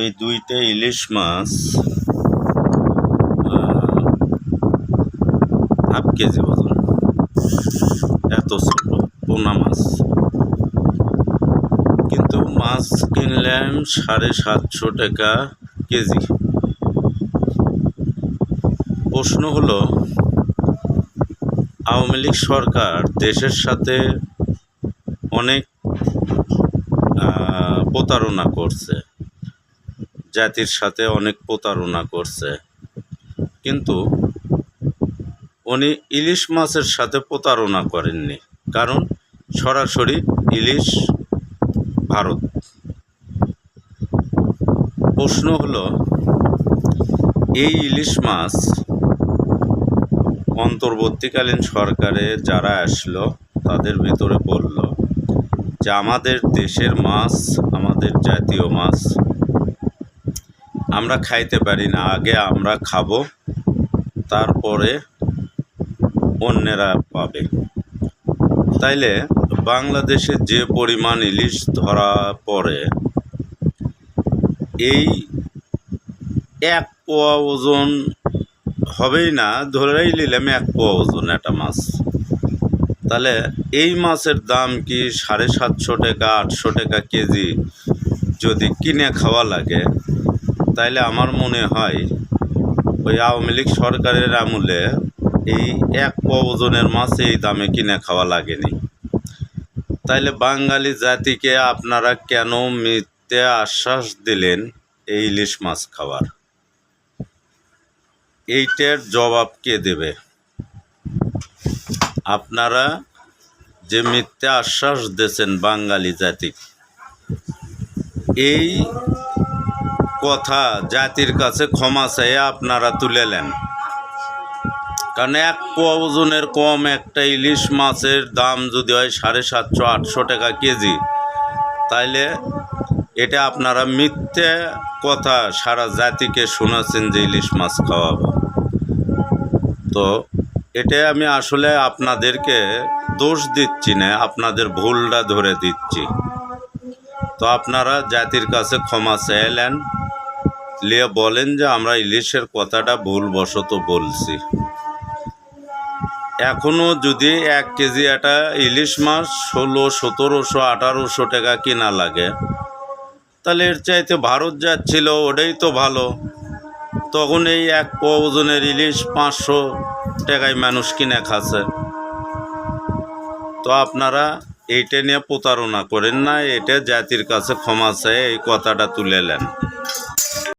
আমি দুইটা ইলিশ মাছ half KG ওজন, এত ছোট পোনা মাছ, কিন্তু মাছ কিনলাম 750 টাকা কেজি। প্রশ্ন হলো, আওয়ামী লীগ সরকার দেশের সাথে অনেক প্রতারণা করছে, জাতির সাথে অনেক প্রতারণা করছে, কিন্তু উনি ইলিশ মাছের সাথে প্রতারণা করেননি, কারণ সরাসরি ইলিশ ভারত। প্রশ্ন হলো, এই ইলিশ মাছ অন্তর্বর্তীকালীন সরকারে যারা আসলো তাদের ভিতরে বলল যে আমাদের দেশের মাছ, আমাদের জাতীয় মাছ আমরা খাইতে পারি না, আগে আমরা খাবো, তারপরে অন্যেরা পাবে। তাইলে বাংলাদেশে যে পরিমাণ ইলিশ ধরা পড়ে, এই 1 পোয়া ওজন হবেই না, ধরেই নিলাম 1 পোয়া ওজন একটা মাছ। তাহলে এই মাছের দাম কি 750 টাকা 800 টাকা কেজি যদি কিনে খাওয়া লাগে, তাইলে আমার মনে হয় ওই আওয়ামী লীগ সরকারের আমলে এই 1 পোয়া ওজনের মাছ এই দামে কিনে খাওয়া লাগেনি। তাইলে বাঙালি জাতিকে আপনারা কেন মিথ্যে আশ্বাস দিলেন এই ইলিশ মাছ খাওয়ার? এইটার জবাব কে দেবে? আপনারা যে মিথ্যে আশ্বাস দিয়েছেন বাঙালি জাতি, এই কথা জাতির কাছে ক্ষমা চেয়ে আপনারা তুলেলেন। কারণ 1 পোয়া ওজনের কম একটা ইলিশ মাছের দাম যদি হয় 750-800 টাকা কেজি, তাইলে এটা আপনারা মিথ্যে কথা সারা জাতিকে শোনাচ্ছেন যে ইলিশ মাছ খাওয়াবো। তো এটা আমি আসলে আপনাদেরকে দোষ দিচ্ছি না, আপনাদের ভুলটা ধরে দিচ্ছি। তো আপনারা জাতির কাছে ক্ষমা চাইলেন, নিয়ে বলেন যে আমরা ইলিশের কথাটা ভুলবশত বলছি। এখনও যদি 1 কেজি একটা ইলিশ মাছ 1600-1700-1800 টাকা কিনা লাগে, তাহলে এর চাইতে ভারত যাচ্ছিল ওটাই তো ভালো। তখন এই 1 পোয়া ওজনের ইলিশ 500 টাকায় মানুষ কিনে খাচ্ছে। তো আপনারা এইটা নিয়ে প্রতারণা করেন না, এটা জাতির কাছে ক্ষমা চেয়ে এই কথাটা তুলে নেন।